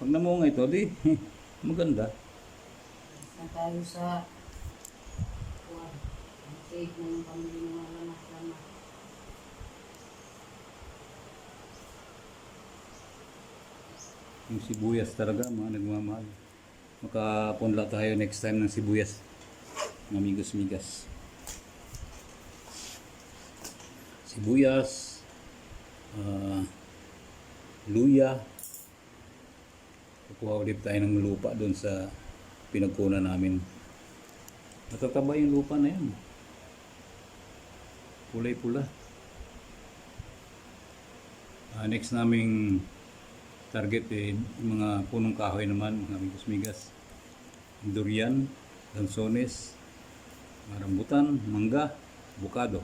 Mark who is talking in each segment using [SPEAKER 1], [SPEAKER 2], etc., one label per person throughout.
[SPEAKER 1] Pag namunga ito, di maganda.
[SPEAKER 2] Na tayo sa kuwan. Save na yung pamili ng mga lamas-lamas.
[SPEAKER 1] Yung sibuyas talaga, mga nagmamahal. Makapunla tayo next time ng sibuyas. Namigos-migas. Sibuyas, luya. Kukuha ulit tayo ng lupa doon sa pinagkunan namin. Matataba yung lupa na yan. Kulay-pula. Next naming target yung mga punong kahoy naman, mga migas-migas. Durian, lansones, rambutan, mangga, avocado.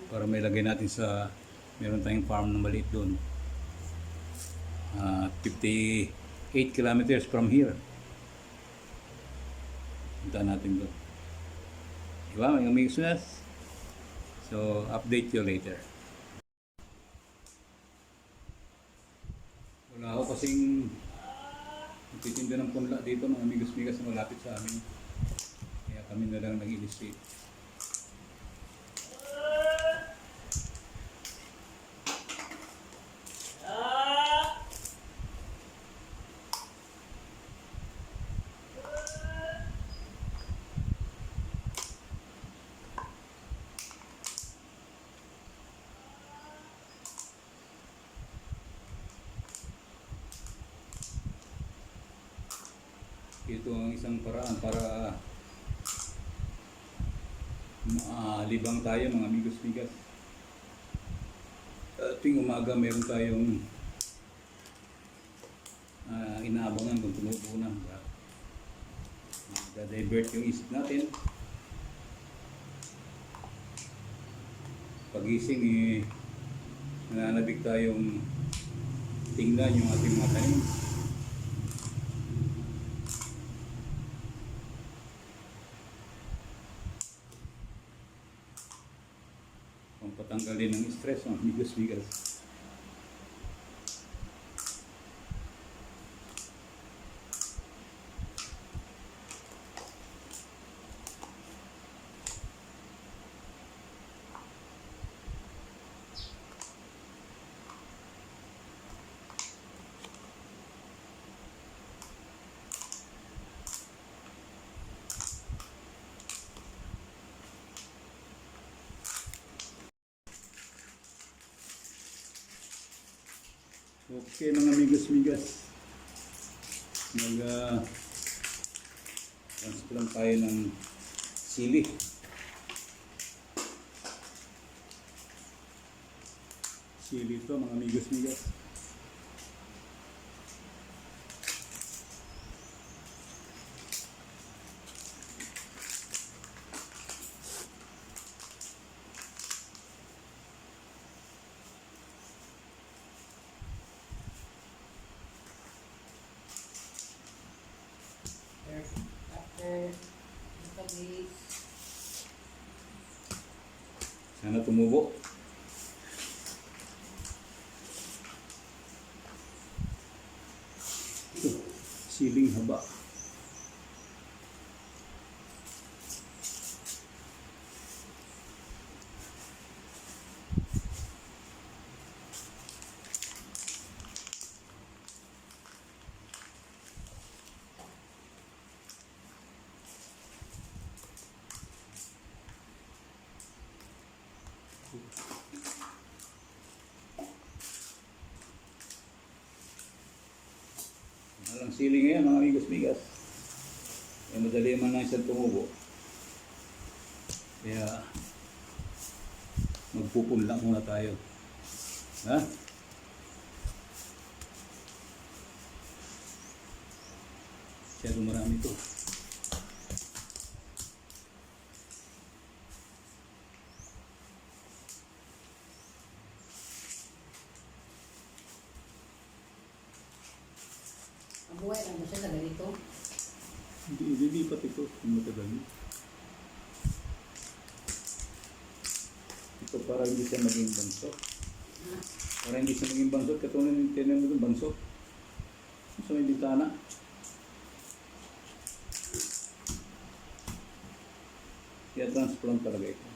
[SPEAKER 1] Para may lagay natin sa, meron tayong farm na maliit doon. 58 kilometers from here. Punta natin doon. Diba, mga migas? So, update you later. Wala ako kasing nagtitinda ng punla dito, mga migas-migas na malapit sa amin. Kaya kami na lang nag-illustrate. Ito ang isang paraan para maalibang tayo, mga migas-migas. Tuwing umaga meron tayong inaabangan kung tumutubo na. Da-divert yung isip natin. Pagising nananabik tayong tingnan yung ating mga tanim. Patanggalin ng stress, migas-migas. Okay, mga migas-migas. Transplant tayo ng sili. Sili ito, mga migas-migas.
[SPEAKER 2] After days,
[SPEAKER 1] Sana tumubo. Ito, siling haba. Walang sili ngayon, mga migas-migas. Kaya madali man lang isang tumubo. Kaya magpupunla muna tayo. Ha? Masyado marami ito.
[SPEAKER 2] ang buhay lang mo siya sa ganito.
[SPEAKER 1] Hindi, lilipat ito kung matagal. Ito para hindi siya maging banso. Para hindi siya maging bansot. Katulad yung tinan mo doon, bansot. Sa may bintana. Kaya transplant talaga ito.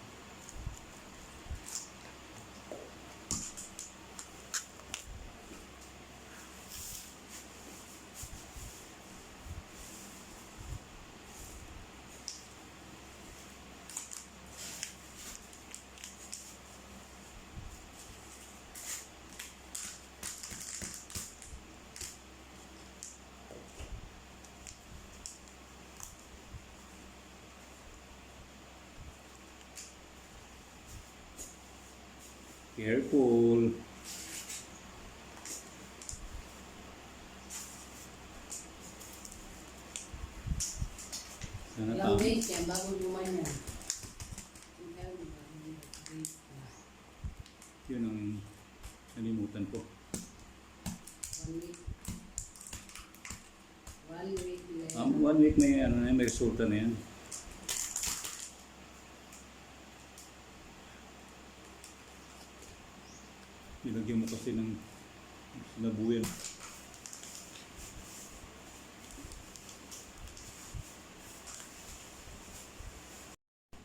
[SPEAKER 1] Careful. Sana
[SPEAKER 2] Ilang days yan bago gumawa.
[SPEAKER 1] Yun ang nalimutan ko.
[SPEAKER 2] 1 week. 1 week lang.
[SPEAKER 1] 1 week may, ano, na, may resulta na yan. Nilagyan mo kasi ng sinabuyan.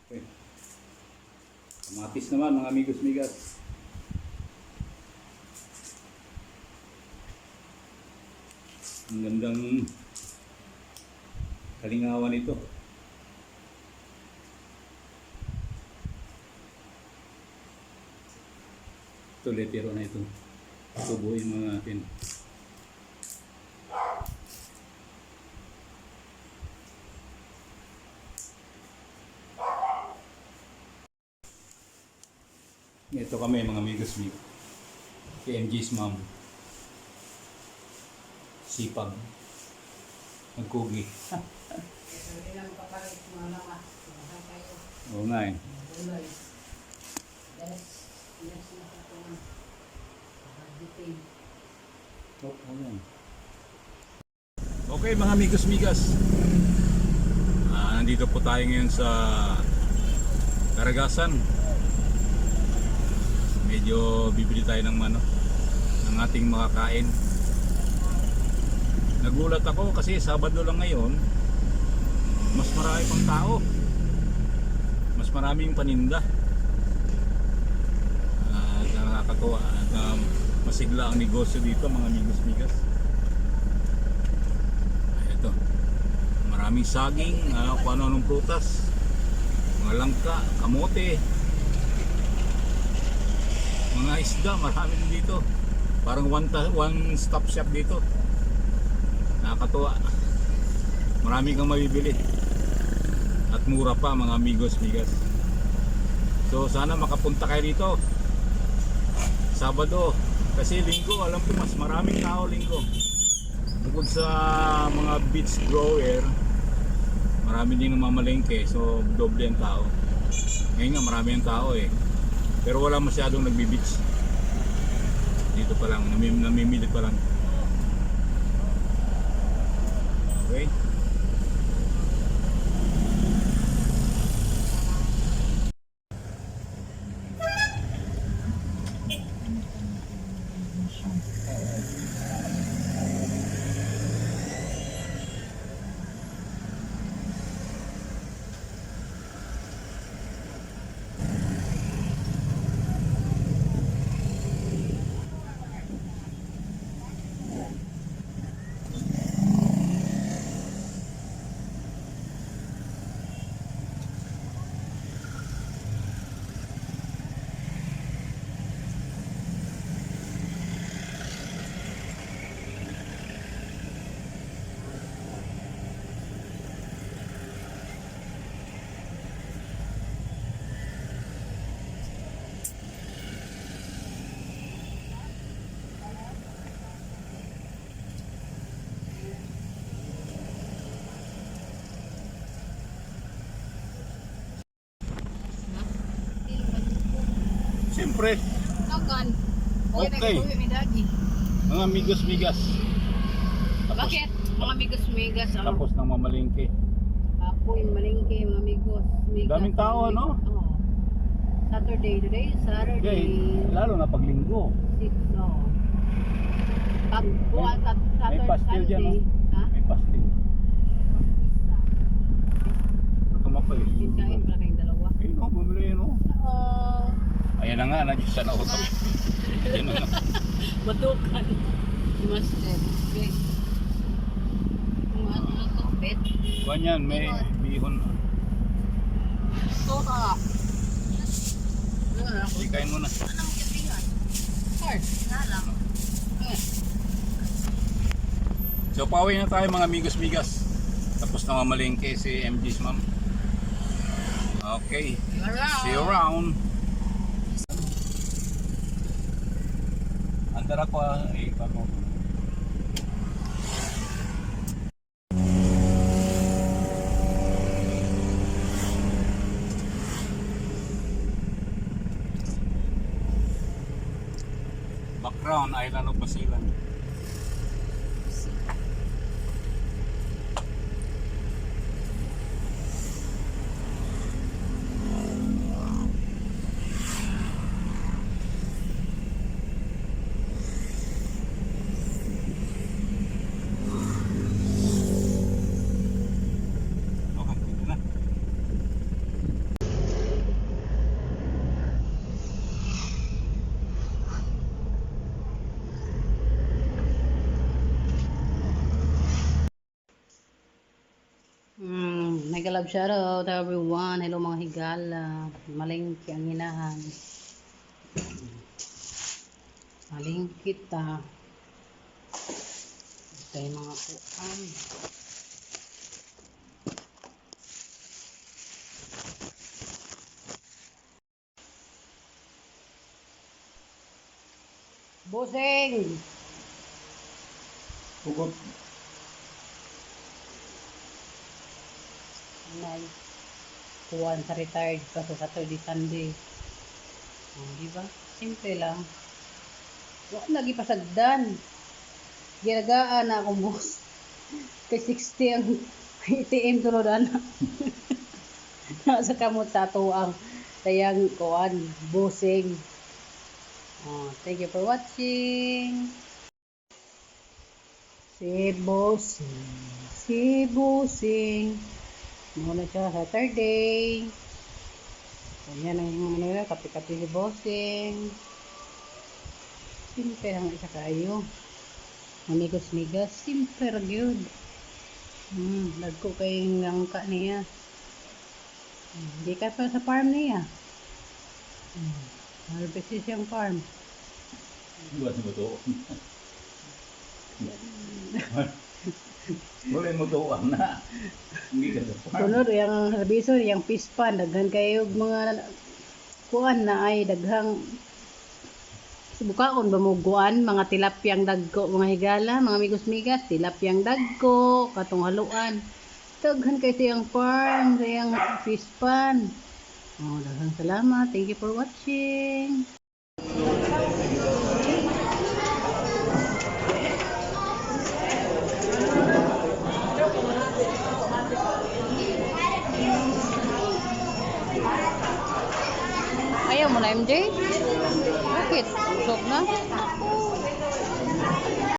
[SPEAKER 1] Okay. Kamatis naman mga amigos-migas. Ang gandang kalingawan ito. Ito, letero na ito. Tubuhin mo natin. Ito kami mga amigos mi. KMG's mom. Sipag. Nagkugi.
[SPEAKER 2] Ito rin ang kapalit mga lama. Mahal kayo.
[SPEAKER 1] Oo nga eh.
[SPEAKER 2] Gulay. Yes. Yes na katawan. Pagditing.
[SPEAKER 1] Okay mga amigos-migas. Nandito po tayo ngayon sa Karagasan. Medyo bibili tayo ng ng ating makakain. Nagulat ako kasi Sabado lang ngayon, mas marami pang tao, mas maraming paninda, at nakakatuwa at masigla ang negosyo dito mga amigos-migas. Ito, maraming saging, kung ano-anong prutas, mga langka, kamote, mga isda, marami din dito. Parang one stop shop dito. Nakakatuwa. Marami kang mabibili. At mura pa mga amigos-migas. So sana makapunta kayo dito Sabado. Kasi Linggo, alam ko mas maraming tao Linggo. Bukod sa mga beach grower, marami din namamalengke. So doble ang tao. Ngayon nga marami ang tao eh. Pero wala masyadong nagbi-beach. Dito pa lang, namimili pa lang. Okay. Siyempre,
[SPEAKER 3] Tokan.
[SPEAKER 1] Okay. mga amigos-migas.
[SPEAKER 3] Bakit? Mga amigos migas.
[SPEAKER 1] Tapos ng mamalengke.
[SPEAKER 2] Apoy, malingke, mga amigos.
[SPEAKER 1] Daming tao, ano?
[SPEAKER 2] Oo. Saturday. Today is Saturday.
[SPEAKER 1] Lalo na pag linggo.
[SPEAKER 2] No. Pag buwan
[SPEAKER 1] May
[SPEAKER 2] Saturday,
[SPEAKER 1] pastil dyan,
[SPEAKER 2] Sunday. Ha?
[SPEAKER 1] May pastil. Tumapay.
[SPEAKER 2] Kain pala kayong dalawa.
[SPEAKER 1] Ayun o, bumili yun o.
[SPEAKER 2] Oo.
[SPEAKER 1] Ayan na nga, na-juice na ako. Ayan na nga.
[SPEAKER 2] Matukan. Mustard. Okay. Kung ano na to, bet.
[SPEAKER 1] Kuhan yan, may bihon.
[SPEAKER 2] Ito ka.
[SPEAKER 1] Sige, kain mo na.
[SPEAKER 2] Anong gabihan? Card. Nalang.
[SPEAKER 1] So, pauwi na tayo mga migas-migas. Tapos na mamalengke si MG's ma'am. Okay. See you around. Andar ako paano? Background, Island of Basilan. Okay, dito na.
[SPEAKER 2] Mega love shoutout everyone. Hello mga higala. Malingki ang hinahan. Malingki ta. Tayo mga kuan. Boseng!
[SPEAKER 1] Hugot.
[SPEAKER 2] Nay, kuwan sa retired ka sa Saturday, Sunday. Di ba? Simple lang. Wala lagi pasagdan. Ginagaan na akong boss. Kay 60 ang ATM tulod na. Nasa kamot sa tuang tayang kuwan, bossing. Thank you for watching. Si bossing. Muna siya Saturday. Ayan ang mga nila, kape-kape si bossing. Simple lang isa kayo. Mamigos-migas, simple lang yun. Lagko kayong langka niya. Hindi ka pa sa farm niya. Harvest siyang farm.
[SPEAKER 1] Buat mo to. Boleh mo to na. Hindi ka sa farm.
[SPEAKER 2] Sunod yung serviso, yung fish pan, daghan kayo mga kuan na ay daghang bukaon ba mo guan, mga tilapyang dagko, mga higala, mga migos-migas, tilapyang dagko, katong haluan. Daghan kayo sa yung farm, sa yung fish pan. Daghang salamat. Thank you for watching. Ayaw mo na, MJ? Bakit? Usok na?